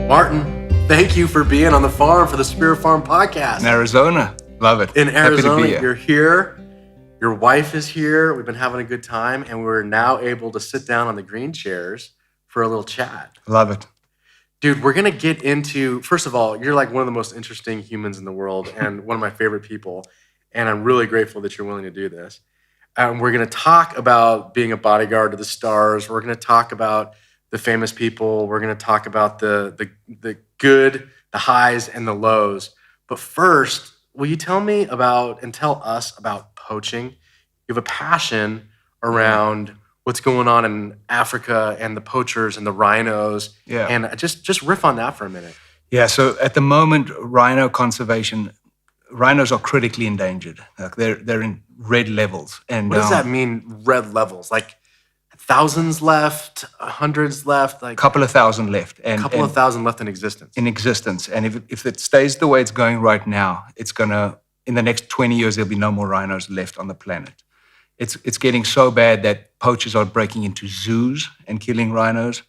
Martin, thank you for being on the farm for the Spirit Farm podcast. In Arizona. Love it. In Arizona, here. You're here. Your wife is here. We've been having a good time, and we're now able to sit down on the green chairs for a little chat. Love it. Dude, we're going to get into, first of all, you're like one of the most interesting humans in the world and one of my favorite people, and I'm really grateful that you're willing to do this. We're going to talk about being a bodyguard to the stars. We're going to talk about the famous people. We're going to talk about the good, the highs, and the lows. But first, will you tell me about and tell us about poaching? You have a passion around what's going on in Africa and the poachers and the rhinos. Yeah. And just riff on that for a minute. Yeah, so at the moment, rhinos are critically endangered. Like they're in red levels. And what does that mean, red levels? Like thousands left, hundreds left? Like a couple of thousand left. A couple of thousand left in existence. And if it stays the way it's going right now, it's going to, in the next 20 years, there'll be no more rhinos left on the planet. It's getting so bad that poachers are breaking into zoos and killing rhinos.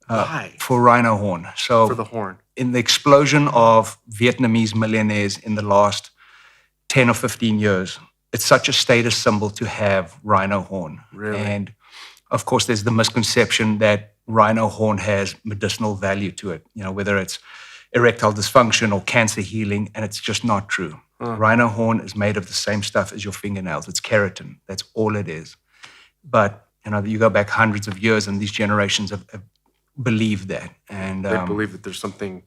Why? For rhino horn. So for the horn. In the explosion of Vietnamese millionaires in the last 10 or 15 years, it's such a status symbol to have rhino horn. Really? And of course, there's the misconception that rhino horn has medicinal value to it, whether it's erectile dysfunction or cancer healing, and it's just not true. Rhino horn is made of the same stuff as your fingernails. It's keratin. That's all it is. But, you go back hundreds of years, and these generations have believed that. And they believe that there's something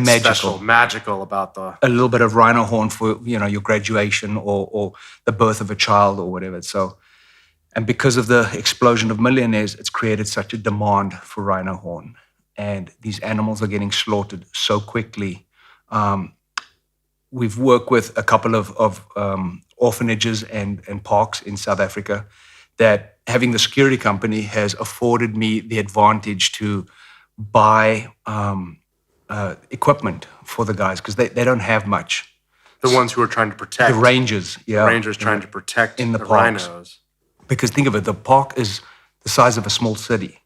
magical about a little bit of rhino horn for, your graduation or the birth of a child or whatever. So, and because of the explosion of millionaires, it's created such a demand for rhino horn. And these animals are getting slaughtered so quickly. We've worked with a couple of orphanages and parks in South Africa that having the security company has afforded me the advantage to buy equipment for the guys because they don't have much. The ones who are trying to protect. The rangers, yeah. The rangers trying to protect in the parks. Rhinos. Because think of it, the park is the size of a small city.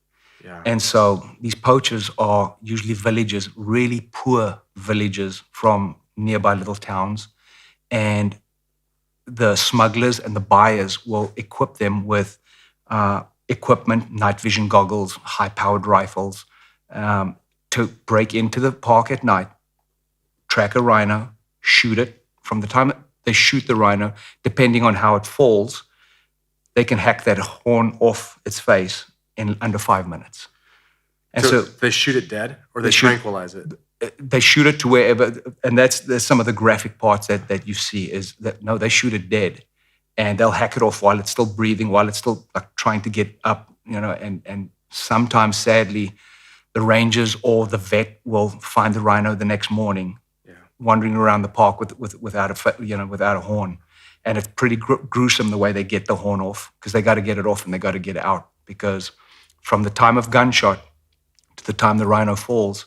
Yeah. And so these poachers are usually villages, really poor villages from nearby little towns. And the smugglers and the buyers will equip them with equipment, night vision goggles, high-powered rifles, to break into the park at night, track a rhino, shoot it. From the time they shoot the rhino, depending on how it falls, they can hack that horn off its face in under 5 minutes. And so they shoot it dead, or they tranquilize it? They shoot it to wherever, and there's some of the graphic parts that you see is that, no, they shoot it dead, and they'll hack it off while it's still breathing, while it's still like trying to get up, and sometimes, sadly, the rangers or the vet will find the rhino the next morning, wandering around the park without a horn. And it's pretty gruesome the way they get the horn off, because they got to get it off and they got to get it out, because from the time of gunshot to the time the rhino falls,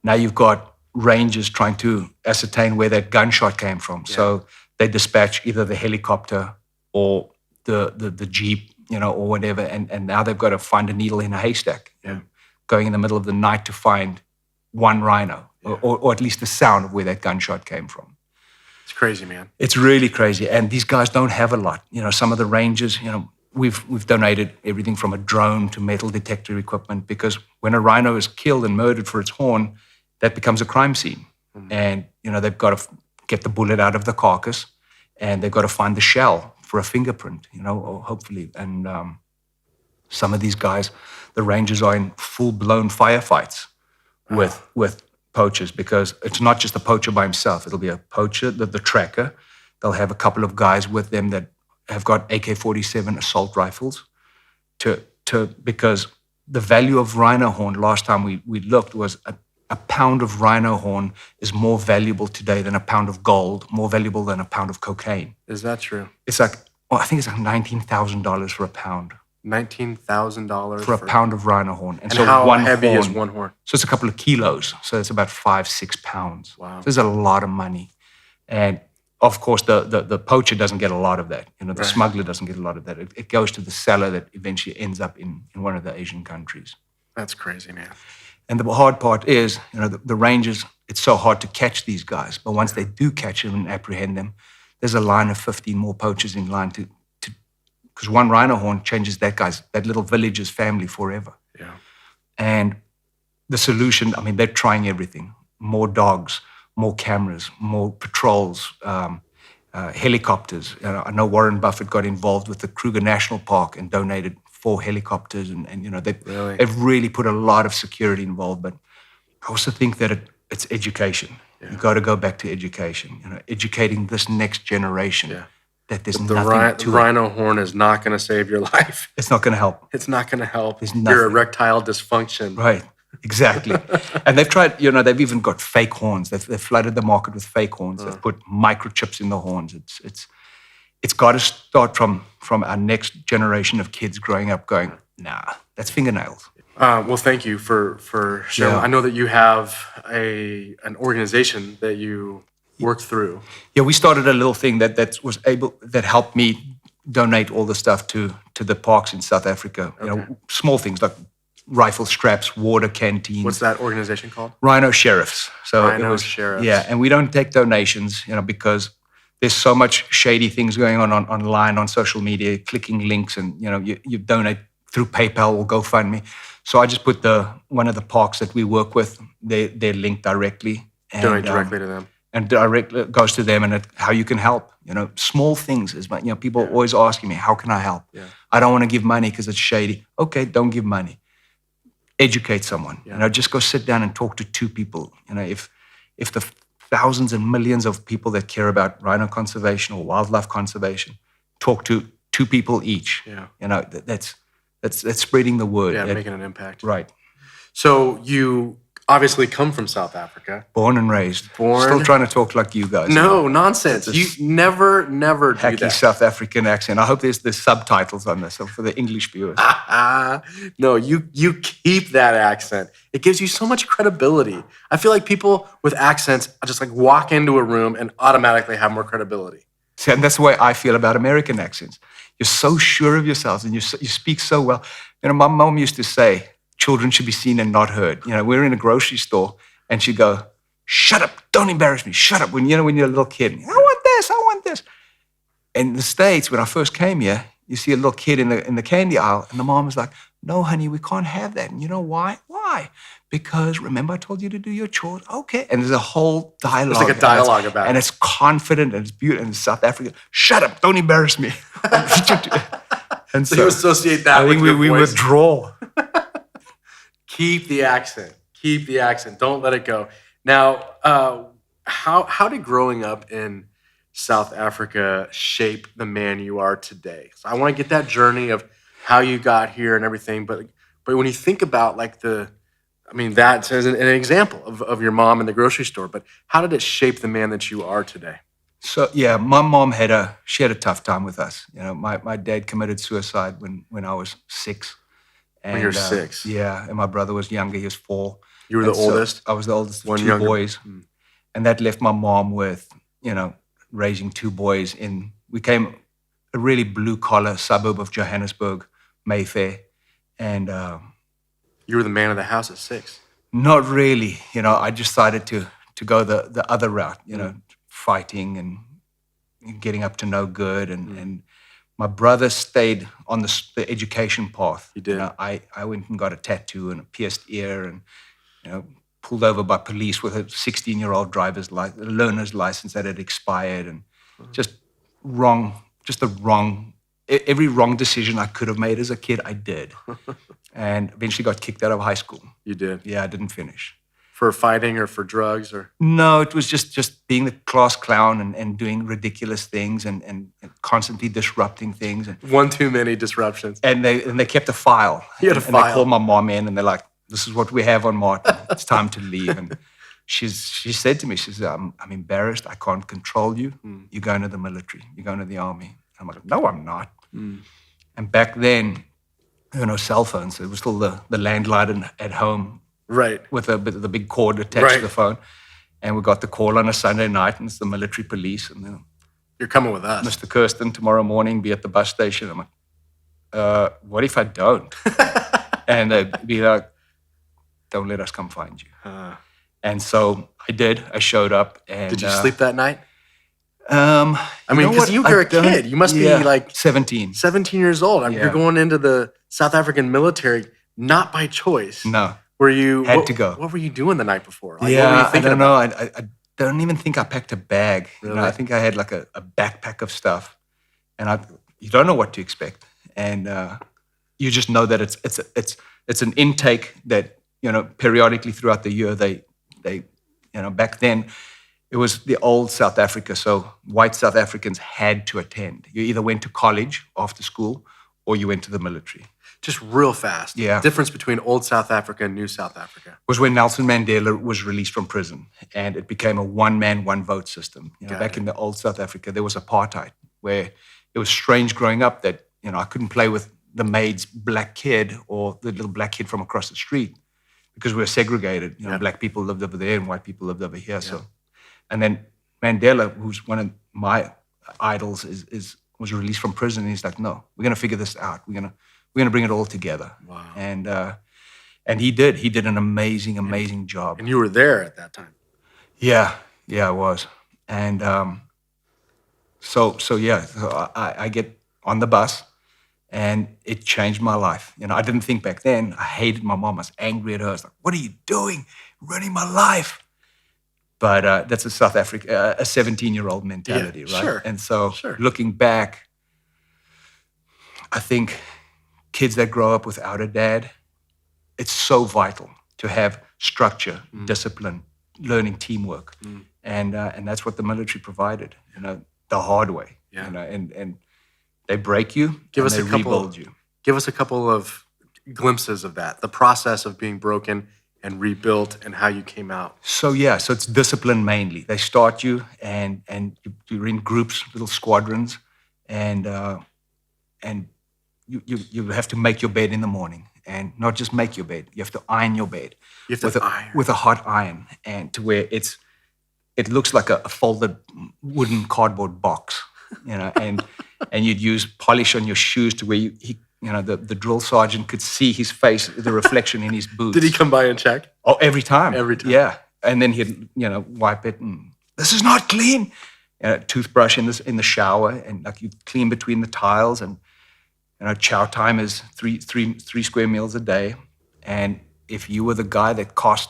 now you've got rangers trying to ascertain where that gunshot came from. Yeah. So they dispatch either the helicopter or the jeep, or whatever, and now they've got to find a needle in a haystack, going in the middle of the night to find one rhino, or at least the sound of where that gunshot came from. It's crazy, man. It's really crazy. And these guys don't have a lot. Some of the rangers, we've donated everything from a drone to metal detector equipment, because when a rhino is killed and murdered for its horn, that becomes a crime scene. Mm-hmm. And, they've got to get the bullet out of the carcass, and they've got to find the shell for a fingerprint, or hopefully. And some of these guys, the rangers, are in full-blown firefights with poachers, because it's not just the poacher by himself. It'll be a poacher, the tracker. They'll have a couple of guys with them that have got AK-47 assault rifles because the value of rhino horn, last time we looked, was a pound of rhino horn is more valuable today than a pound of gold, more valuable than a pound of cocaine. Is that true? It's like, I think it's like $19,000 for a pound. $19,000 for a pound of rhino horn. And so how heavy is one horn? So it's a couple of kilos. So it's about 5-6 pounds. Wow. So there's a lot of money. And of course, the poacher doesn't get a lot of that. The smuggler doesn't get a lot of that. It goes to the seller that eventually ends up in one of the Asian countries. That's crazy, man. And the hard part is, the rangers, it's so hard to catch these guys. But once they do catch them and apprehend them, there's a line of 15 more poachers in line because one rhino horn changes that little village's family forever. Yeah. And the solution, they're trying everything. More dogs, more cameras, more patrols, helicopters. I know Warren Buffett got involved with the Kruger National Park and donated 4 helicopters, and they've really put a lot of security involved. But I also think that it's education. Yeah. You got to go back to education. Educating this next generation that there's nothing to the rhino horn is not going to save your life. It's not going to help. It's not going to help. There's your erectile dysfunction. Right. Exactly. And they've tried. They've even got fake horns. They've flooded the market with fake horns. They've put microchips in the horns. It's got to start from our next generation of kids growing up going, nah, that's fingernails. Well, thank you for sharing. Yeah. I know that you have an organization that you worked through. Yeah, we started a little thing that helped me donate all the stuff to the parks in South Africa. Okay. Small things like rifle straps, water canteens. What's that organization called? Rhino Sheriffs. So Rhino Sheriffs. Yeah, and we don't take donations, because there's so much shady things going on online, on social media, clicking links, and you donate through PayPal or GoFundMe. So I just put one of the parks that we work with, their link directly. And, donate directly to them. And directly goes to them, and how you can help. Small things is, people are always asking me, how can I help? Yeah. I don't want to give money because it's shady. Okay, don't give money. Educate someone. Yeah. Just go sit down and talk to 2 people. If the thousands and millions of people that care about rhino conservation or wildlife conservation talk to 2 people each, that's spreading the word. Yeah, making an impact. Right. So you obviously come from South Africa. Born and raised. Still trying to talk like you guys. No, nonsense. You never do hacky that. South African accent. I hope there's subtitles on this for the English viewers. No, you keep that accent. It gives you so much credibility. I feel like people with accents just walk into a room and automatically have more credibility. See, and that's the way I feel about American accents. You're so sure of yourselves and you speak so well. My mom used to say, children should be seen and not heard. We're in a grocery store and she'd go, shut up, don't embarrass me, shut up. When you're a little kid, I want this. In the States, when I first came here, you see a little kid in the candy aisle and the mom is like, no, honey, we can't have that. And you know why? Why? Because remember I told you to do your chores? Okay. And there's a whole dialogue. It's like a dialogue about it. And it's confident and it's beautiful. And South Africa, shut up, don't embarrass me. And so you associate that with your we voice. withdraw. Keep the accent. Keep the accent. Don't let it go. Now, how did growing up in South Africa shape the man you are today? So I want to get that journey of how you got here and everything. But when you think about that's as an example of your mom in the grocery store. But how did it shape the man that you are today? So yeah, my mom had a tough time with us. My dad committed suicide when I was 6. And, when you're 6. Yeah, and my brother was younger. He was 4. You were the oldest? I was the oldest of 2 younger boys. And that left my mom with, raising 2 boys we came a really blue-collar suburb of Johannesburg, Mayfair. And you were the man of the house at 6. Not really. I decided to go the other route, fighting and getting up to no good. And my brother stayed on the education path. He did. I went and got a tattoo and a pierced ear and, pulled over by police with a 16-year-old learner's license that had expired and every wrong decision I could have made as a kid, I did. And eventually got kicked out of high school. You did? Yeah, I didn't finish. For fighting or for drugs or? No, it was just being the class clown and doing ridiculous things and constantly disrupting things. And one too many disruptions. And they kept a file. You had a file. And they called my mom in and they're like, this is what we have on Martin. It's time to leave. And she said to me, she said, I'm embarrassed. I can't control you. You're going to the military. You're going to the army. I'm like, no, I'm not. And back then, cell phones. It was still the landline at home. Right. With the big cord attached to the phone. And we got the call on a Sunday night, and it's the military police. And then, you're coming with us. Mr. Kirsten, tomorrow morning, be at the bus station. I'm like, what if I don't? And they'd be like, don't let us come find you. And so I did. I showed up. And did you sleep that night? I mean, because you were a kid. You must be like 17. 17 years old. I mean, you're going into the South African military not by choice. No. Were you had to go? What were you doing the night before? Like, what were you thinking about? I don't even think I packed a bag. Really? I think I had like a backpack of stuff, and you don't know what to expect, and you just know that it's an intake that periodically throughout the year they back then it was the old South Africa, so white South Africans had to attend. You either went to college after school or you went to the military. Just real fast. Yeah. Difference between old South Africa and new South Africa. Was when Nelson Mandela was released from prison and it became a one-man, one-vote system. Back in the old South Africa, there was apartheid where it was strange growing up that, I couldn't play with the maid's black kid or the little black kid from across the street because we were segregated. Black people lived over there and white people lived over here. So, and then Mandela, who's one of my idols, was released from prison. And he's like, no, we're going to figure this out. We're going to bring it all together. Wow. And he did. He did an amazing job. And you were there at that time. Yeah, I was. And so I get on the bus, and it changed my life. I didn't think back then. I hated my mom. I was angry at her. I was like, "What are you doing? Ruining my life." But that's a South Africa, a 17-year-old mentality, right? Sure. And so looking back, I think kids that grow up without a dad, it's so vital to have structure, discipline, learning teamwork. And that's what the military provided, the hard way. Yeah. And they break you and they rebuild you. Give us a couple of glimpses of that, the process of being broken and rebuilt and how you came out. So it's discipline mainly. They start you and you're in groups, little squadrons, and you have to make your bed in the morning, and not just make your bed. You have to iron your bed. You have to iron with a hot iron, and to where it looks like a folded wooden cardboard box, and you'd use polish on your shoes to where the drill sergeant could see his face, the reflection in his boots. Did he come by and check? Oh, every time. Every time. Yeah, and then he'd wipe it, and this is not clean. Toothbrush in the shower, and like you clean between the tiles, and chow time is three square meals a day. And if you were the guy that cost,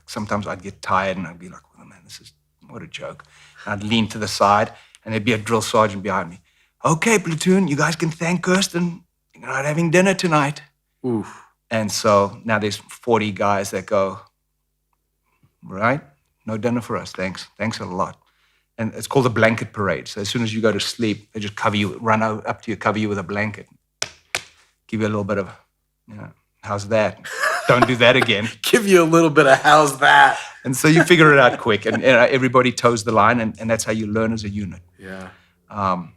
sometimes I'd get tired and I'd be like, oh man, this is what a joke. And I'd lean to the side and there'd be a drill sergeant behind me. Okay, platoon, you guys can thank Kirsten. You're not having dinner tonight. Oof. And so now there's 40 guys that go, right? No dinner for us, thanks. Thanks a lot. And it's called a blanket parade. So as soon as you go to sleep, they just cover you, run up to you, cover you with a blanket. Give you a little bit of, how's that? Don't do that again. Give you a little bit of how's that? And so you figure it out quick. And everybody toes the line, and that's how you learn as a unit. Yeah. Are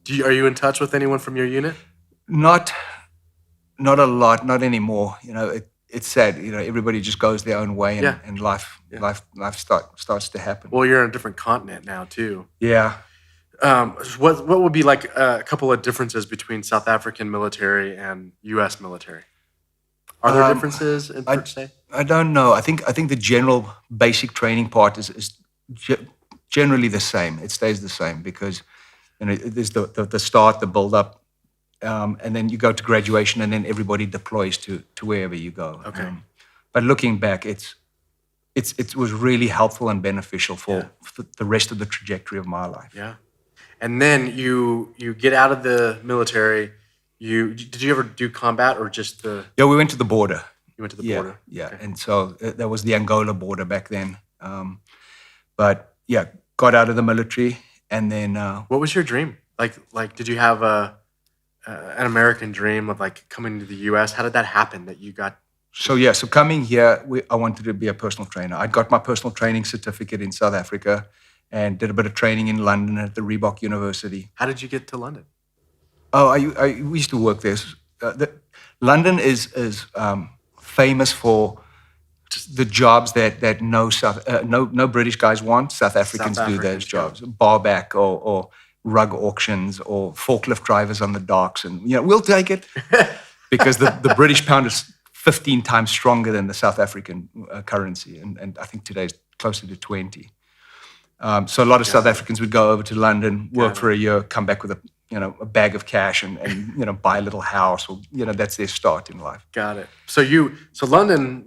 you in touch with anyone from your unit? Not a lot, not anymore. It's sad. Everybody just goes their own way, and life starts to happen. Well, you're on a different continent now too. Yeah. What would be like a couple of differences between South African military and U.S. military? Are there differences per se? I don't know. I think the general basic training part is generally the same. It stays the same because there's the start, the build up. And then you go to graduation, and then everybody deploys to wherever you go. Okay. But looking back, it was really helpful and beneficial for the rest of the trajectory of my life. Yeah. And then you get out of the military. Did you ever do combat or just the? Yeah, we went to the border. You went to the border. Yeah, okay. And so that was the Angola border back then. But yeah, got out of the military, and then. What was your dream? Like, did you have an American dream of like coming to the U.S.? How did that happen that you got? So coming here, I wanted to be a personal trainer. I got my personal training certificate in South Africa and did a bit of training in London at the Reebok University. How did you get to London? Oh, we used to work there. London is famous for the jobs that no British guys want. South Africans do those jobs. Barback or rug auctions or forklift drivers on the docks, and we'll take it because the British pound is 15 times stronger than the South African currency. And I think today is closer to 20. So a lot of South Africans would go over to London, work for a year, come back with a bag of cash and buy a little house, or that's their start in life. Got it. So London,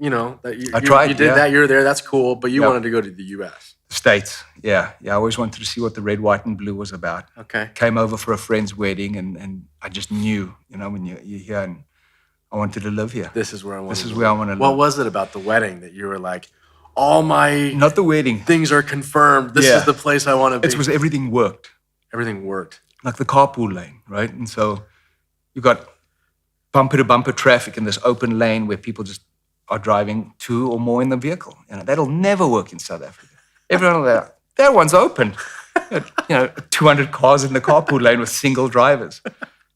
I tried. You did that. You're there. That's cool. But you wanted to go to the U.S. States, yeah. I always wanted to see what the red, white, and blue was about. Okay. Came over for a friend's wedding, and I just knew, when you're here, and I wanted to live here. This is where I want. This is where I want to live. What was it about the wedding that you were like, all my not the wedding things are confirmed? This is the place I want to be. It was everything worked. Everything worked. Like the carpool lane, right? And so you got bumper to bumper traffic in this open lane where people just are driving 2 or more in the vehicle. That'll never work in South Africa. Everyone will be like, that one's open. 200 cars in the carpool lane with single drivers.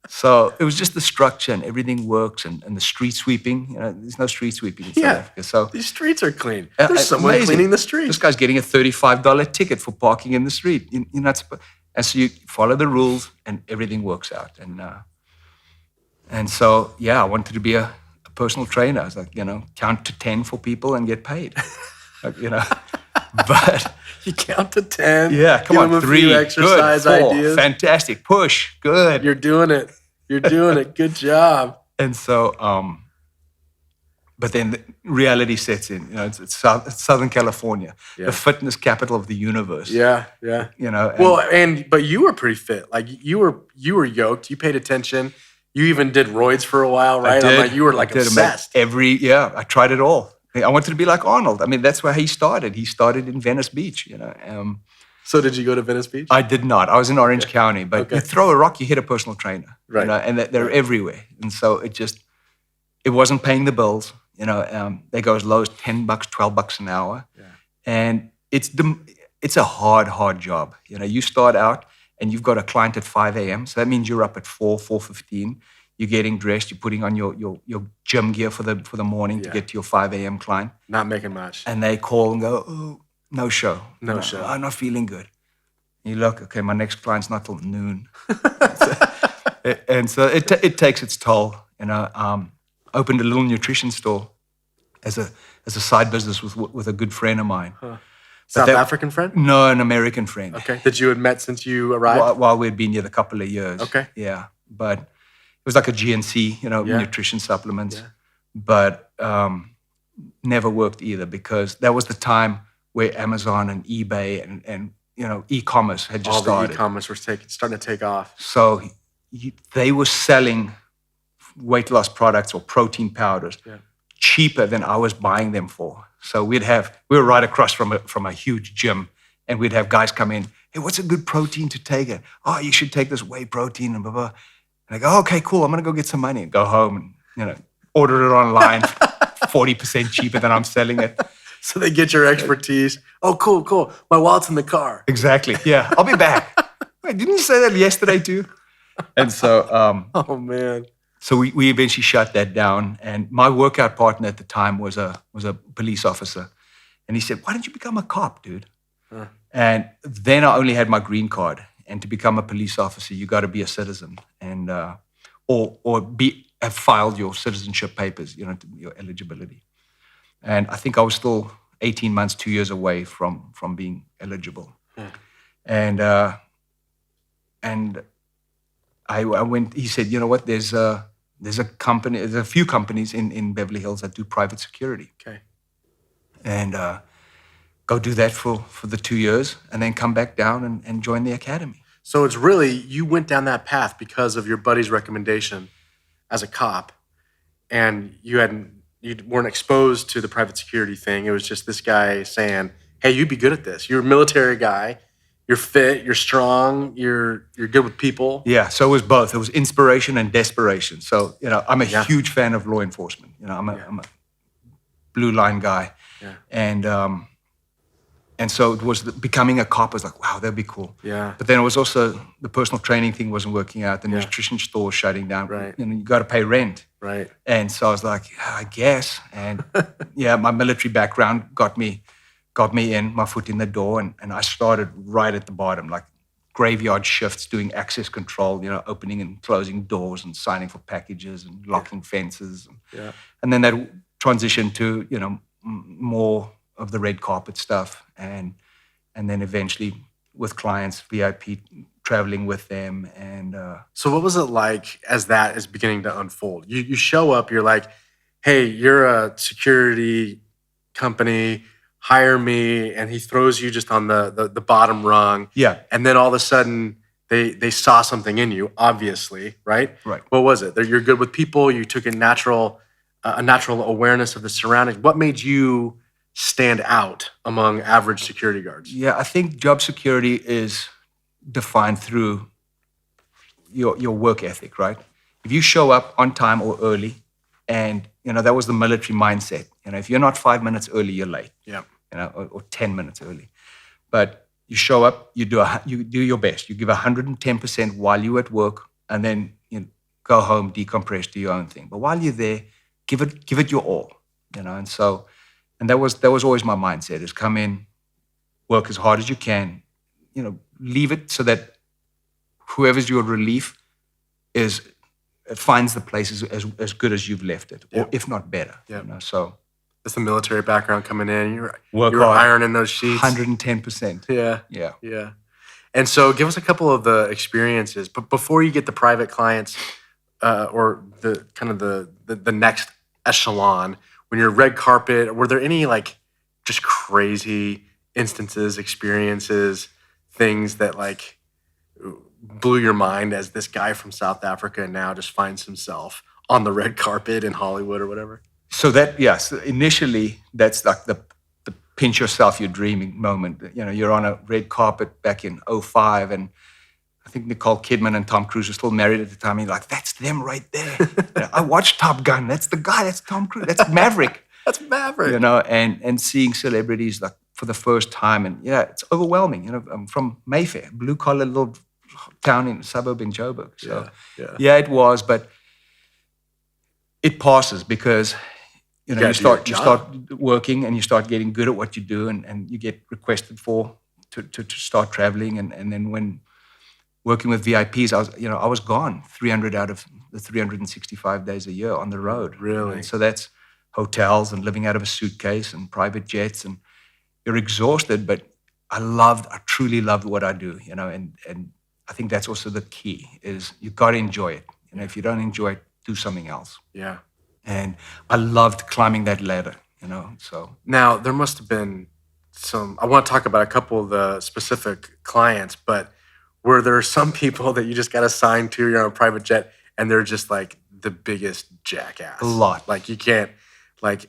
So it was just the structure, and everything works, and the street sweeping. There's no street sweeping in South Africa. So these streets are clean. There's someone cleaning the street. This guy's getting a $35 ticket for parking in the street. You're not supposed. And so you follow the rules, and everything works out. And so I wanted to be a personal trainer. I was like, count to 10 for people and get paid. But you count to 10. Yeah, come on, 3 exercise good, 4, ideas. Fantastic, push, good. You're doing it. Good job. And so, but then the reality sets in. It's Southern California, the fitness capital of the universe. Yeah. But you were pretty fit. Like you were yoked. You paid attention. You even did roids for a while, right? I did. You were like obsessed. I tried it all. I wanted to be like Arnold. I mean, that's where he started. He started in Venice Beach. So did you go to Venice Beach? I did not. I was in Orange County, but you throw a rock, you hit a personal trainer, right? And they're everywhere. And so it wasn't paying the bills. They go as low as $10, $12 an hour, and it's a hard job. You start out and you've got a client at 5 a.m. So that means you're up at 4:15. You're getting dressed. You're putting on your gym gear for the morning to get to your 5 a.m. client. Not making much. And they call and go, oh, no show. No show. I'm not feeling good. And you look, okay, my next client's not till noon. And so it takes its toll. Opened a little nutrition store as a side business with a good friend of mine. Huh. South African friend? No, an American friend. Okay. That you had met since you arrived? While we'd been here a couple of years. Okay. Yeah. But it was like a GNC, nutrition supplements. Yeah. But never worked either, because that was the time where Amazon and eBay and e-commerce had just started. All the e-commerce was starting to take off. So they were selling weight loss products or protein powders cheaper than I was buying them for. So we were right across from a huge gym, and we'd have guys come in, hey, what's a good protein to take? Oh, you should take this whey protein and blah, blah. And I go, okay, cool, I'm going to go get some money and go home and, order it online 40% cheaper than I'm selling it. So they get your expertise. Oh, cool. My wallet's in the car. Exactly. Yeah, I'll be back. Wait, didn't you say that yesterday too? And so, oh man. So we eventually shut that down. And my workout partner at the time was a police officer, and he said, "Why don't you become a cop, dude?" Huh. And then I only had my green card, and to become a police officer, you got to be a citizen, and have filed your citizenship papers, your eligibility. And I think I was still 18 months, 2 years away from being eligible. And I went. He said, "You know what? There's a few companies in Beverly Hills that do private security. Okay, and go do that for the 2 years, and then come back down and join the academy." So it's really, you went down that path because of your buddy's recommendation as a cop, and you weren't exposed to the private security thing. It was just this guy saying, "Hey, you'd be good at this. You're a military guy. You're fit, you're strong, you're good with people." Yeah, so it was both. It was inspiration and desperation. So, I'm a huge fan of law enforcement. I'm a blue line guy. Yeah. And so it was becoming a cop was like, wow, that'd be cool. Yeah. But then it was also the personal training thing wasn't working out. The nutrition store was shutting down. Right. You got to pay rent. Right. And so I was like, I guess. And my military background got me in, my foot in the door, and I started right at the bottom, like graveyard shifts, doing access control, opening and closing doors and signing for packages and locking fences. And then that transitioned to, more of the red carpet stuff, and then eventually with clients, VIP, traveling with them. And So what was it like as that is beginning to unfold? You show up, you're like, hey, you're a security company, hire me, and he throws you just on the bottom rung. Yeah. And then all of a sudden they saw something in you, obviously, right? Right. What was it? That you're good with people, you took a natural awareness of the surroundings. What made you stand out among average security guards? Yeah, I think job security is defined through your work ethic, right? If you show up on time or early, and that was the military mindset. If you're not 5 minutes early, you're late. Yeah. Or 10 minutes early. But you show up, you do your best. You give 110% while you're at work, and then go home, decompress, do your own thing. But while you're there, give it your all. And that was always my mindset: is come in, work as hard as you can, leave it so that whoever's your relief finds the place as good as you've left it, or if not better. Yeah. So that's the military background coming in. You're work hard, ironing those sheets. 110%. Yeah. And so, give us a couple of the experiences, but before you get the private clients, or the kind of the next echelon, when you're red carpet, were there any like just crazy instances, experiences, things that like blew your mind as this guy from South Africa now just finds himself on the red carpet in Hollywood or whatever? So so initially that's like the pinch yourself, you're dreaming moment. You're on a red carpet back in 2005, and I think Nicole Kidman and Tom Cruise were still married at the time. And you're like, that's them right there. I watched Top Gun. That's the guy. That's Tom Cruise. That's Maverick. That's Maverick. And seeing celebrities like for the first time, and it's overwhelming. I'm from Mayfair, blue collar little town in suburb in Joburg. So it was, but it passes because you start working and you start getting good at what you do, and you get requested to start traveling, and then when working with VIPs, I was gone 300 out of the 365 days a year on the road. Really? And so that's hotels and living out of a suitcase and private jets, and you're exhausted, but I truly loved what I do, and I think that's also the key is you got to enjoy it. If you don't enjoy it, do something else. Yeah. And I loved climbing that ladder, so. Now, there must have been I want to talk about a couple of the specific clients, but were there some people that you just got assigned to, you're on a private jet, and they're just like the biggest jackass? A lot. Like you can't, like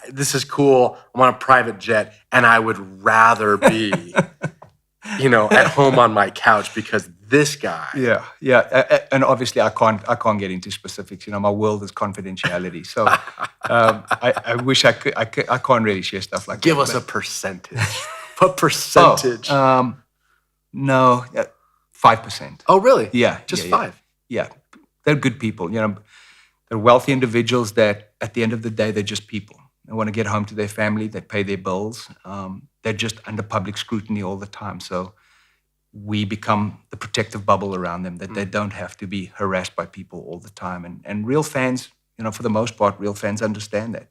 this is cool, I'm on a private jet, and I would rather be, at home on my couch because this guy. Yeah. And obviously I can't get into specifics. My world is confidentiality. So I wish I could. I can't really share stuff like that. Give us a percentage. What percentage? No, 5%. Oh, really? Yeah. Just 5? Yeah. They're good people. They're wealthy individuals that at the end of the day, they're just people. They want to get home to their family. They pay their bills. They're just under public scrutiny all the time. So we become the protective bubble around them, that they don't have to be harassed by people all the time. And real fans, for the most part, real fans understand that.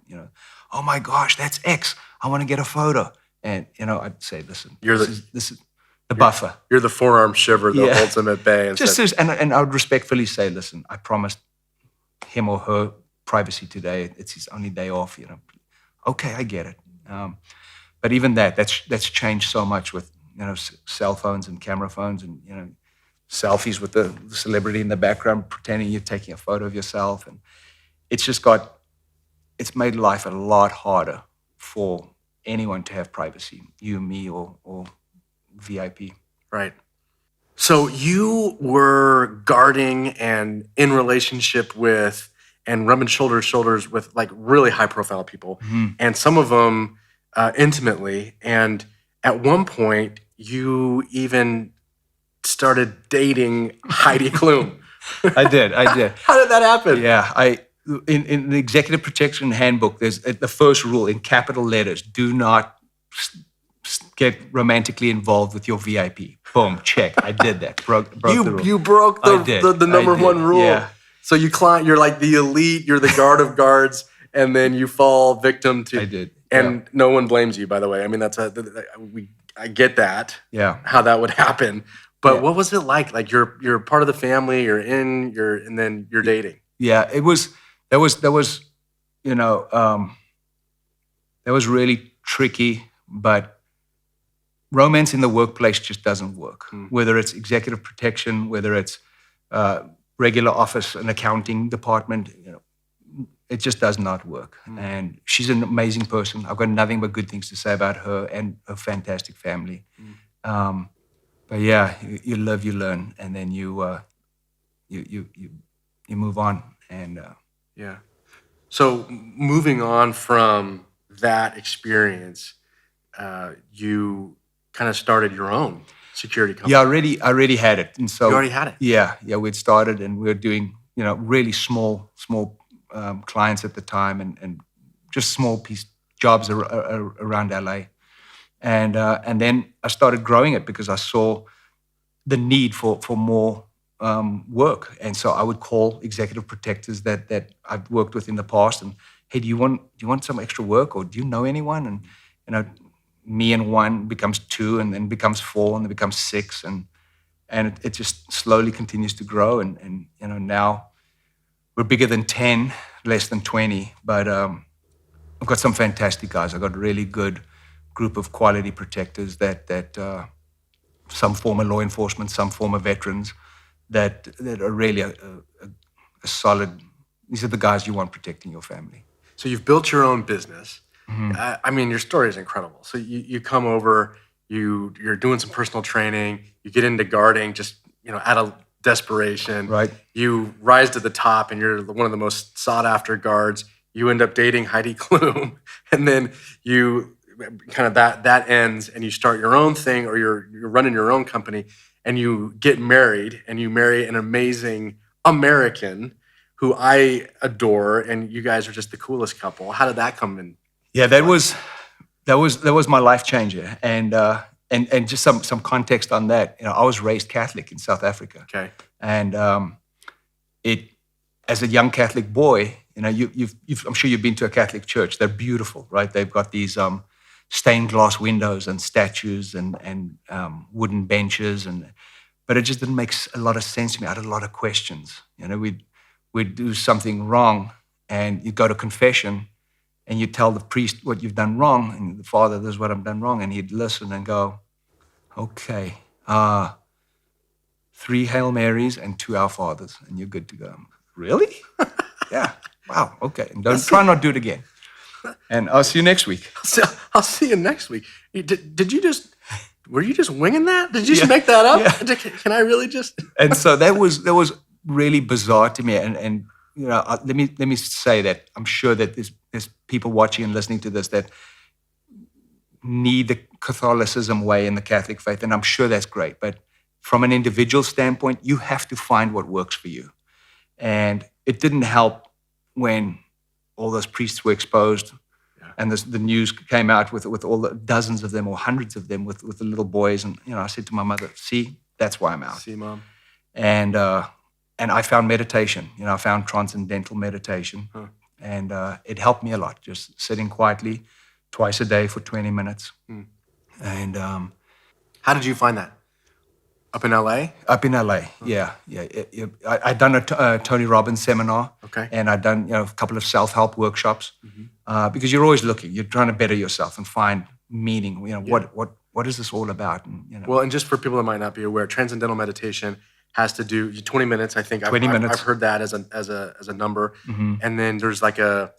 Oh my gosh, that's X. I want to get a photo. And, I'd say, listen, this is the buffer. You're the forearm shiver that holds them at bay. And I would respectfully say, listen, I promised him or her privacy today. It's his only day off, Okay, I get it. But even that's changed so much with, cell phones and camera phones and, selfies with the celebrity in the background, pretending you're taking a photo of yourself. And it's made life a lot harder for anyone to have privacy, you, me, or VIP. Right. So you were guarding and in relationship with and rubbing shoulders with like really high profile people, and some of them intimately. And at one point, you even started dating Heidi Klum. I did. How did that happen? Yeah, in the Executive Protection Handbook, there's the first rule in capital letters: do not get romantically involved with your VIP. Boom, check. I did that. Broke the rule. You broke the number one rule. So you're like the elite, you're the guard of guards, and then you fall victim to. I did. And no one blames you, by the way. I mean, I get that. Yeah. How that would happen. But Yeah. what was it like? Like you're part of the family, and then you're dating. Yeah, that was, you know, that was really tricky, but romance in the workplace just doesn't work. Whether it's executive protection, whether it's regular office and accounting department, you know, it just does not work. And she's an amazing person. I've got nothing but good things to say about her and her fantastic family. But yeah, you live, you learn, and then you move on. And Yeah. So moving on from that experience, you kind of started your own security company. yeah, I already had it. And so You already had it? Yeah, we'd started, and we were doing, you know, really small clients at the time, and just small piece jobs around LA. And then I started growing it because I saw the need for more work. And so I would call executive protectors that I've worked with in the past, and hey, do you want some extra work, or do you know anyone? And you know, me and one becomes two, and then becomes four, and then becomes six, and it just slowly continues to grow. And you know, now we're bigger than 10, less than 20, but I've got some fantastic guys. I've got a really good group of quality protectors that some former law enforcement, some former veterans that are really a solid. These are the guys you want protecting your family. So you've built your own business. I mean, your story is incredible. So you come over, you're doing some personal training, you get into guarding just, you know, out of desperation. Right. You rise to the top, and you're one of the most sought after guards. You end up dating Heidi Klum, and then you kind of that ends, and you start your own thing, or you're running your own company, and you get married, and you marry an amazing American who I adore, and you guys are just the coolest couple. How did that come in? Yeah, that was my life changer, and just some context on that. You know, I was raised Catholic in South Africa. Okay. And as a young Catholic boy, you know, I'm sure you've been to a Catholic church. They're beautiful, right? They've got these stained glass windows and statues and wooden benches, but it just didn't make a lot of sense to me. I had a lot of questions. You know, we'd do something wrong, and you go to confession, and you tell the priest what you've done wrong, and the father, this is what I've done wrong, and he'd listen and go, okay, 3 Hail Marys and 2 Our Fathers, and you're good to go. Really? Yeah. Wow. Okay. And try not to do it again. And I'll see you next week. I'll see you next week. Were you just winging that? Did you just make that up? Yeah. Can I really just? And so that was really bizarre to me. And you know, let me say that I'm sure that there's people watching and listening to this that need the Catholicism way in the Catholic faith, and I'm sure that's great. But from an individual standpoint, you have to find what works for you. And it didn't help when all those priests were exposed, and the news came out with all the dozens of them or hundreds of them with the little boys. And you know, I said to my mother, "See, that's why I'm out." See, Mom. And I found meditation. You know, I found transcendental meditation, and it helped me a lot. Just sitting quietly, twice a day for 20 minutes. And how did you find that? Up in LA? Up in LA, yeah. I'd done a Tony Robbins seminar, okay, and I'd done a couple of self-help workshops, because you're always looking, you're trying to better yourself and find meaning. You know, what is this all about? And you know, well, and just for people that might not be aware, transcendental meditation has to do 20 minutes. I think 20 minutes. I've heard that as a number, and then there's like a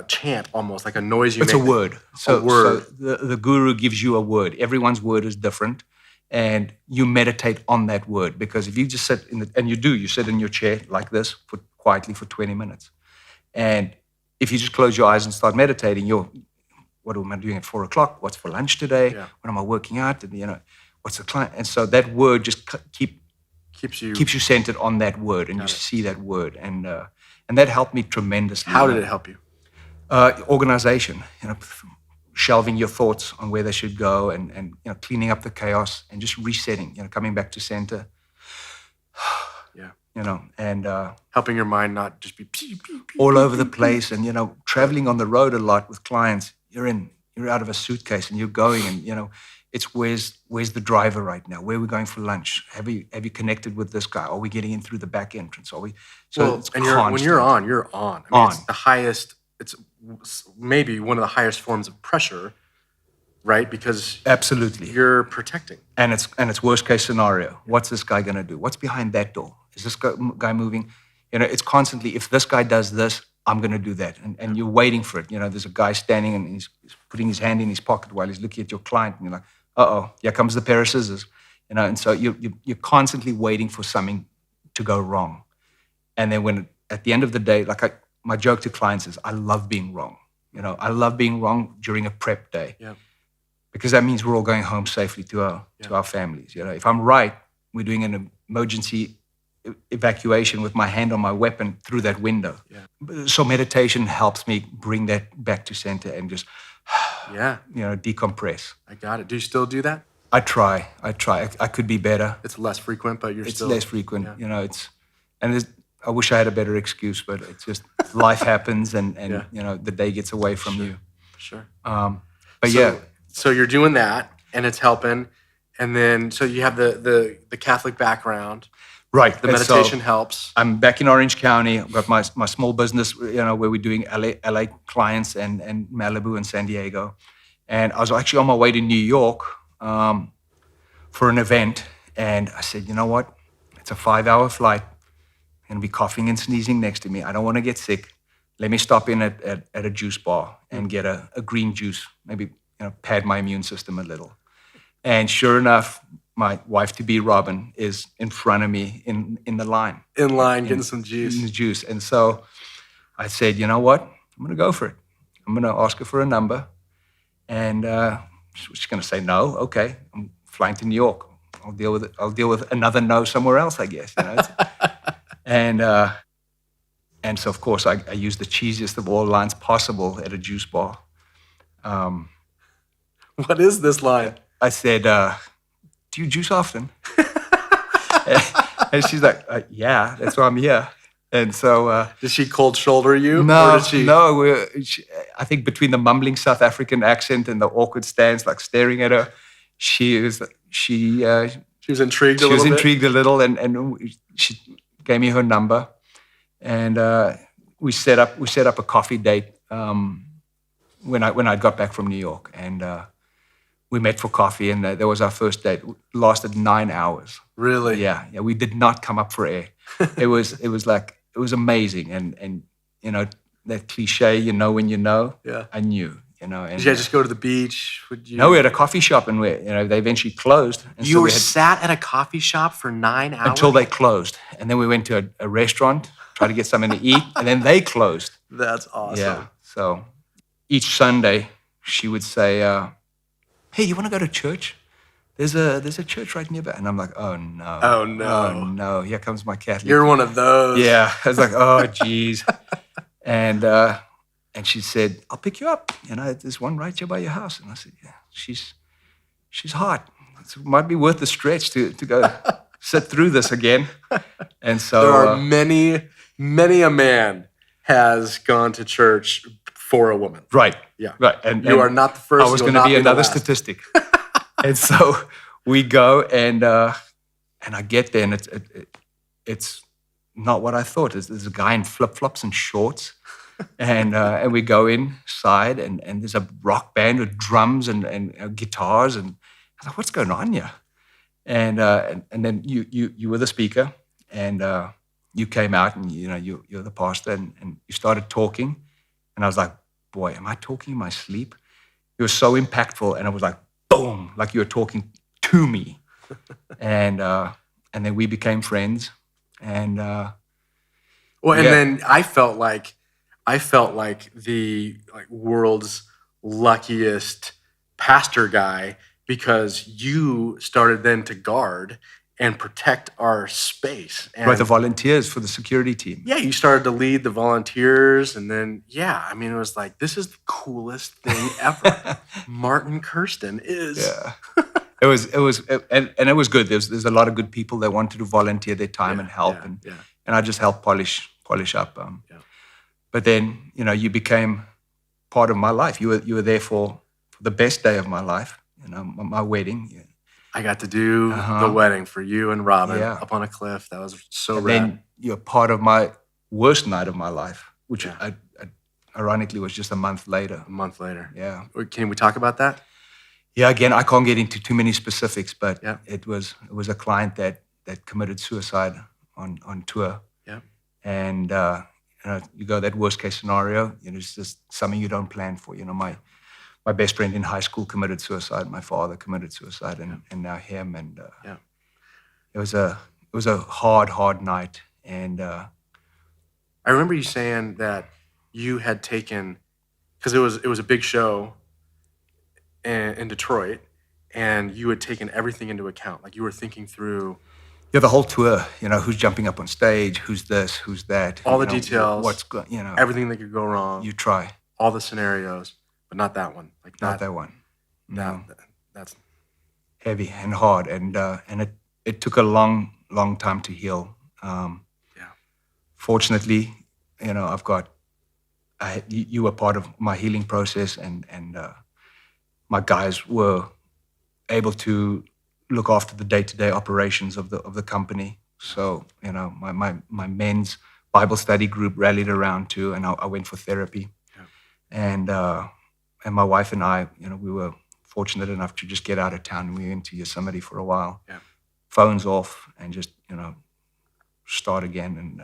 chant, almost like a noise you it's make. It's a word. So the guru gives you a word. Everyone's word is different. And you meditate on that word, because if you just sit you sit in your chair like this quietly for 20 minutes. And if you just close your eyes and start meditating, what am I doing at 4:00? What's for lunch today? Yeah. What am I working out? And, you know, what's the client? And so that word just keeps you centered on that word, and see that word. And that helped me tremendously. How did it help you? Organization, you know, shelving your thoughts on where they should go, and you know, cleaning up the chaos and just resetting, you know, coming back to center. Yeah. and Helping your mind not just be pew, pew, pew, all pew, over the pew, pew. place. And, traveling on the road a lot with clients, you're out of a suitcase and you're going and, it's where's the driver right now? Where are we going for lunch? Have you connected with this guy? Are we getting in through the back entrance? Are we? So Well, it's and constant. when you're on, you're on. I mean, it's On. the highest. It's maybe one of the highest forms of pressure, right? Because Absolutely. you're protecting. And it's worst case scenario. What's this guy going to do? What's behind that door? Is this guy moving? It's constantly, if this guy does this, I'm going to do that. And you're waiting for it. There's a guy standing and he's putting his hand in his pocket while he's looking at your client. And you're like, uh-oh, here comes the pair of scissors. And so you're constantly waiting for something to go wrong. And then at the end of the day, my joke to clients is, I love being wrong. I love being wrong during a prep day. Yeah. Because that means we're all going home safely to our families. If I'm right, we're doing an emergency evacuation with my hand on my weapon through that window. Yeah. So meditation helps me bring that back to center and just, decompress. I got it. Do you still do that? I try. I could be better. It's less frequent, but It's still less frequent. Yeah. I wish I had a better excuse, but it's just life happens and the day gets away from you. Sure. But yeah. So you're doing that, and it's helping, and then so you have the Catholic background, Right. the meditation helps. I'm back in Orange County. I've got my small business, where we're doing LA clients and Malibu and San Diego, and I was actually on my way to New York for an event, and I said, you know what? It's a 5-hour flight. I'm gonna be coughing and sneezing next to me. I don't want to get sick. Let me stop in at a juice bar and get a green juice, maybe pad my immune system a little. And sure enough, my wife-to-be, Robin, is in front of me in the line. In line, getting some juice. In the juice. And so I said, you know what? I'm going to go for it. I'm going to ask her for a number. And she's going to say no. Okay, I'm flying to New York. I'll deal with it. I'll deal with another no somewhere else, I guess. And so, of course, I used the cheesiest of all lines possible at a juice bar. What is this line? I said, do you juice often? And she's like, yeah, that's why I'm here. And so... did she cold shoulder you? No, or did she... no. I think between the mumbling South African accent and the awkward stance, like staring at her, she was intrigued a little bit. She was intrigued a little, and she gave me her number. And we set up a coffee date when I got back from New York. And... we met for coffee, and that was our first date. It lasted 9 hours. Really? Yeah. We did not come up for air. It was amazing, and that cliche, when you know. Yeah. I knew, And, did you guys just go to the beach? No, we had a coffee shop, and they eventually closed. And you sat at a coffee shop for 9 hours until they closed, and then we went to a restaurant, tried to get something to eat, and then they closed. That's awesome. Yeah. So each Sunday, she would say, hey, you want to go to church? There's a church right nearby. And I'm like, oh, no. Oh, no. Oh, no. Here comes my Catholic. You're one of those. Yeah. I was like, oh, geez. And she said, I'll pick you up. There's one right here by your house. And I said, yeah, she's hot. It might be worth the stretch to go sit through this again. And so... there are many a man has gone to church for a woman. Right. Yeah. Right. And you are not the first. I was going to be another statistic. And so we go, and I get there, and it's not what I thought. There's a guy in flip-flops and shorts, and we go inside, and there's a rock band with drums and guitars, and I was like, what's going on here? And then you were the speaker, and you came out, and you're the pastor, and you started talking. And I was like, boy, am I talking in my sleep? It was so impactful. And I was like, boom, like you were talking to me. And then we became friends. And then I felt like the world's luckiest pastor guy, because you started then to guard and protect our space. And right, the volunteers for the security team. Yeah, you started to lead the volunteers, and then, it was like, this is the coolest thing ever. Martin Kirsten is... Yeah. And it was good. There's a lot of good people that wanted to volunteer their time and help, and I just helped polish up. But then, you became part of my life. You were there for the best day of my life. My wedding. Yeah. I got to do the wedding for you and Robin up on a cliff. That was so and rad. then you're part of my worst night of my life, which I ironically was just a month later. A month later. Yeah. Can we talk about that? Yeah. Again, I can't get into too many specifics, but it was a client that committed suicide on tour. Yeah. And you go that worst case scenario. It's just something you don't plan for. My best friend in high school committed suicide. My father committed suicide, and now him. And it was a hard night. And I remember you saying that you had taken, because it was a big show in Detroit, and you had taken everything into account. Like you were thinking through. Yeah, the whole tour. Who's jumping up on stage, who's this, who's that. All the details. What's everything that could go wrong. You try. All the scenarios, but not that one. Like not that one. No, that's heavy and hard, and it took a long time to heal. Fortunately, you were part of my healing process, and my guys were able to look after the day-to-day operations of the company. So my men's Bible study group rallied around too, and I went for therapy. And my wife and I, we were fortunate enough to just get out of town, and we went to Yosemite for a while. Yeah. Phones off, and just start again. And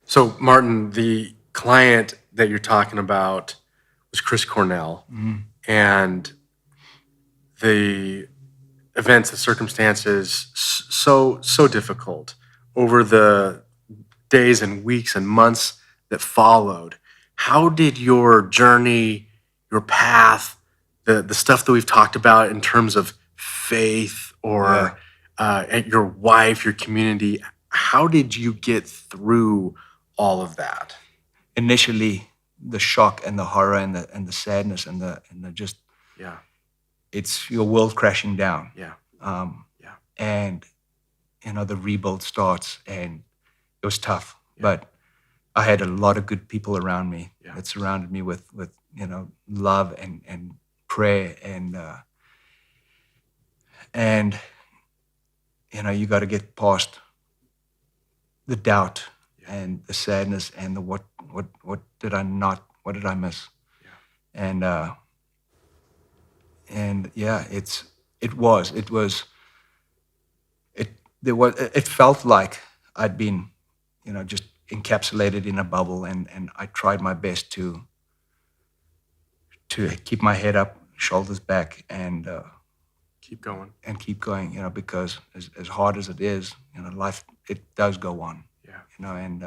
So Martin, the client that you're talking about was Chris Cornell, and the events, the circumstances, so difficult over the days and weeks and months that followed. How did your journey, your path, the stuff that we've talked about in terms of faith or your wife, your community, how did you get through all of that? Initially, the shock and the horror and the sadness and the just it's your world crashing down. And the rebuild starts, and it was tough, but I had a lot of good people around me that surrounded me with love and prayer, and you got to get past the doubt and the sadness and the what did I miss? It felt like I'd been just encapsulated in a bubble, and I tried my best to keep my head up, shoulders back, and keep going. Because as hard as it is, life, it does go on. And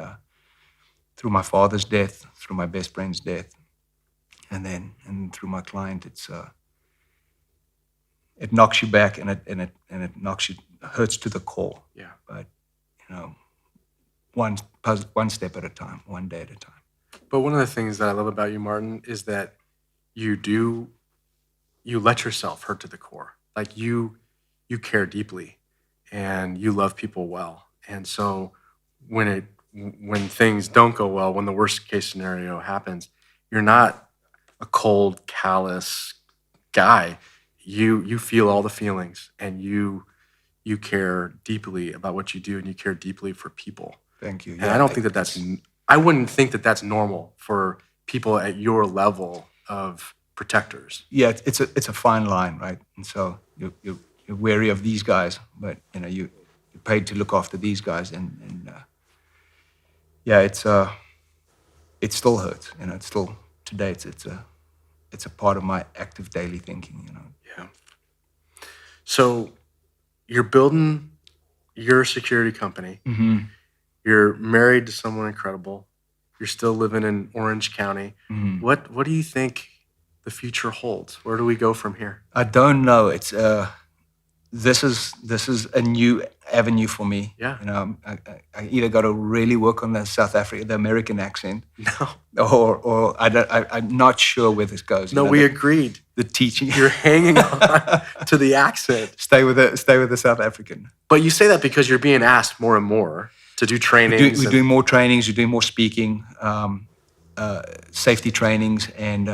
through my father's death, through my best friend's death, and through my client, it knocks you back, and it knocks you, hurts to the core. But one step at a time, one day at a time. But one of the things that I love about you, Martin, is that you let yourself hurt to the core. Like you care deeply, and you love people well. And so when things don't go well, when the worst case scenario happens, you're not a cold, callous guy. You feel all the feelings, and you care deeply about what you do, and you care deeply for people. Thank you. And I don't think I wouldn't think that that's normal for people at your level of protectors. Yeah, it's a fine line, right? And so you're wary of these guys, but you're paid to look after these guys, and it still hurts. It's still today. It's a part of my active daily thinking. Yeah. So you're building your security company. Mm-hmm. You're married to someone incredible. You're still living in Orange County. Mm-hmm. What do you think the future holds? Where do we go from here? I don't know. It's this is a new avenue for me. Yeah. I either got to really work on the American accent, No. or I'm not sure where this goes. No, we agreed. the teaching. You're hanging on to the accent. Stay with the South African. But you say that because you're being asked more and more to do trainings. We're doing more trainings. We're doing more speaking, safety trainings, and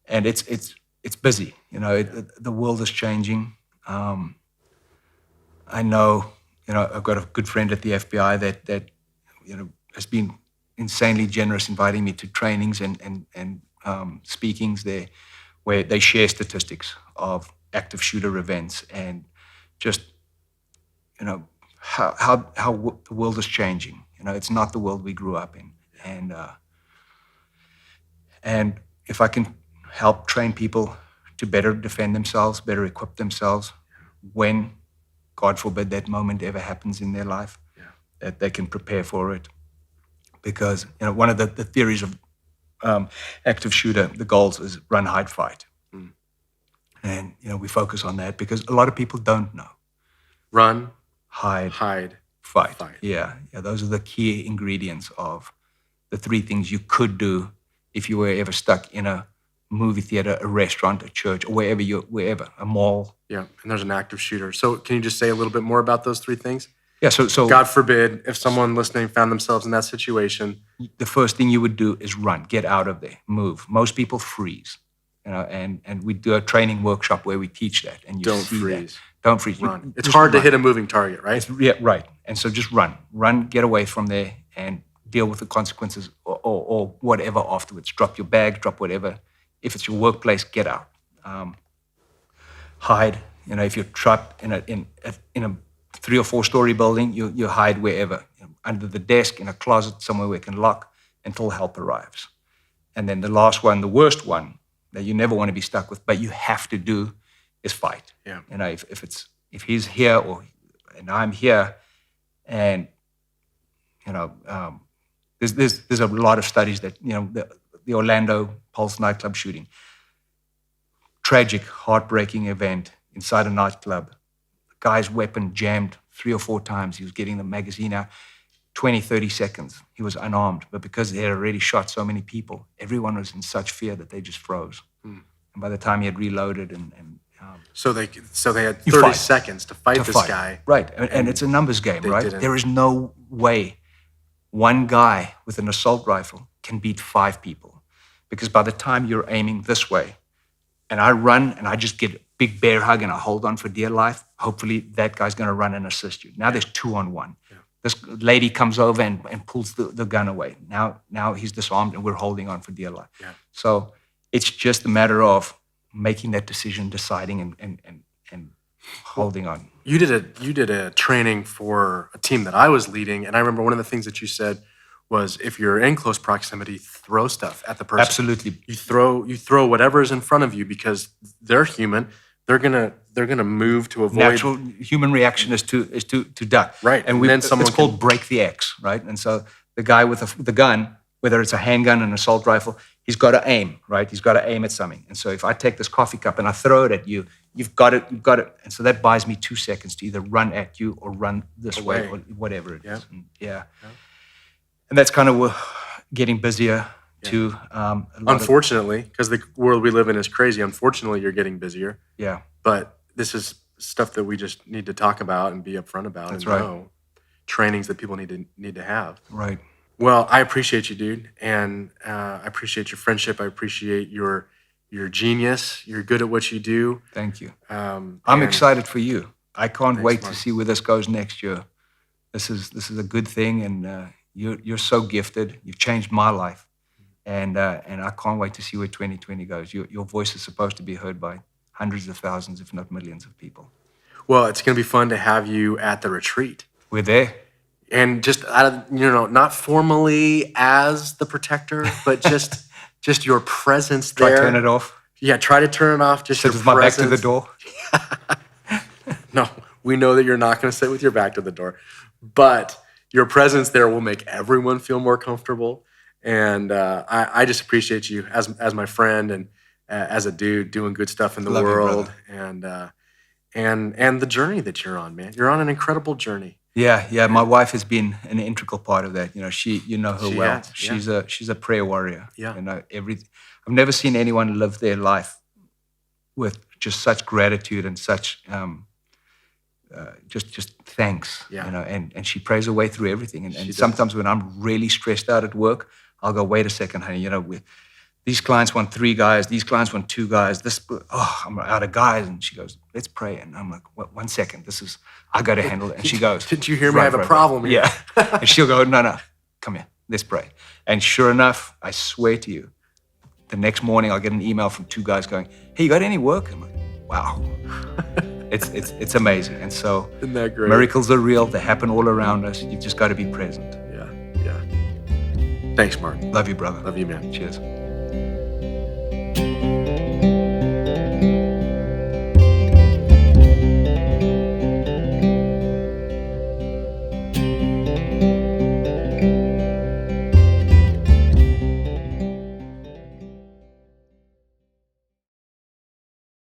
it's busy. The world is changing. I know. I've got a good friend at the FBI that has been insanely generous, inviting me to trainings and speakings there, where they share statistics of active shooter events and just how the world is changing. It's not the world we grew up in, and if I can help train people to better defend themselves, better equip themselves, when, God forbid, that moment ever happens in their life, that they can prepare for it. Because one of the theories of active shooter, the goals is run, hide, fight. And we focus on that because a lot of people don't know. Run, hide, fight. Yeah, those are the key ingredients of the three things you could do if you were ever stuck in a movie theater, a restaurant, a church, or wherever, a mall. Yeah, and there's an active shooter. So can you just say a little bit more about those three things? Yeah, so God forbid, if someone listening found themselves in that situation. The first thing you would do is run, get out of there, move. Most people freeze, and we do a training workshop where we teach that. And you Don't see freeze. That. Don't freeze. Run. It's hard to hit a moving target, right? Yeah, right. And so just run, get away from there, and deal with the consequences or whatever afterwards. Drop your bag, drop whatever. If it's your workplace, get out. Hide. If you're trapped in a 3 or 4 story building, you hide wherever, under the desk, in a closet, somewhere where it can lock until help arrives. And then the last one, the worst one that you never want to be stuck with, but you have to do, is fight. Yeah. If he's here and I'm here, and there's a lot of studies that the Orlando Pulse nightclub shooting, tragic, heartbreaking event inside a nightclub. The guy's weapon jammed 3 or 4 times. He was getting the magazine out. 20, 30 seconds. He was unarmed, but because they had already shot so many people, everyone was in such fear that they just froze. And by the time he had reloaded so they had 30 seconds to fight this guy. Right, and it's a numbers game, right? Didn't. There is no way one guy with an assault rifle can beat 5 people, because by the time you're aiming this way, and I run and I just get a big bear hug and I hold on for dear life, hopefully that guy's going to run and assist you. Now there's 2 on 1. Yeah. This lady comes over and pulls the gun away. Now he's disarmed and we're holding on for dear life. Yeah. So it's just a matter of making that decision, deciding and holding on. You did a training for a team that I was leading, and I remember one of the things that you said was, if you're in close proximity, throw stuff at the person. Absolutely. You throw whatever is in front of you, because they're human. They're gonna move to avoid. Natural human reaction is to duck. Right. And it's called break the X, right? And so the guy with the gun, whether it's a handgun, an assault rifle, he's got to aim, right? He's got to aim at something. And so if I take this coffee cup and I throw it at you, you've got it. And so that buys me 2 seconds to either run at you or run this way or whatever it is. And and that's kind of getting busier too. Unfortunately, because the world we live in is crazy. Unfortunately, you're getting busier. Yeah. But this is stuff that we just need to talk about and be upfront about. That's and right. know. Trainings that people need to have. Right. Well, I appreciate you, dude, and I appreciate your friendship. I appreciate your genius. You're good at what you do. Thank you. I'm excited for you. I can't wait Martin. to see where this goes next year. This is a good thing, and you're so gifted. You've changed my life, and I can't wait to see where 2020 goes. Your voice is supposed to be heard by hundreds of thousands, if not millions, of people. Well, it's going to be fun to have you at the retreat. We're there. And just not formally as the protector, but just your presence there. Try to turn it off. Yeah, try to turn it off. Just sit your with my back to presence. the door. No, we know that you're not going to sit with your back to the door, but your presence there will make everyone feel more comfortable. And I just appreciate you as my friend and as a dude doing good stuff in the world, and the journey that you're on, man. You're on an incredible journey. Yeah. My wife has been an integral part of that. She her well. Has, She's a prayer warrior. Yeah. I've never seen anyone live their life with just such gratitude and such just thanks, Yeah. you know, and she prays her way through everything. And does. sometimes when I'm really stressed out at work, I'll go, wait a second, honey, you know, these clients want 3 guys, these clients want 2 guys, I'm out of guys. And she goes, let's pray. And I'm like, 1 second, I got to handle it. And she goes, Did you hear me? I have a problem here. Yeah. And she'll go, no, come here, let's pray. And sure enough, I swear to you, the next morning I'll get an email from 2 guys going, hey, you got any work? I'm like, wow. It's amazing. And so Isn't that great? miracles are real. They happen all around us. You've just got to be present. Yeah. Thanks, Martin. Love you, brother. Love you, man. Cheers.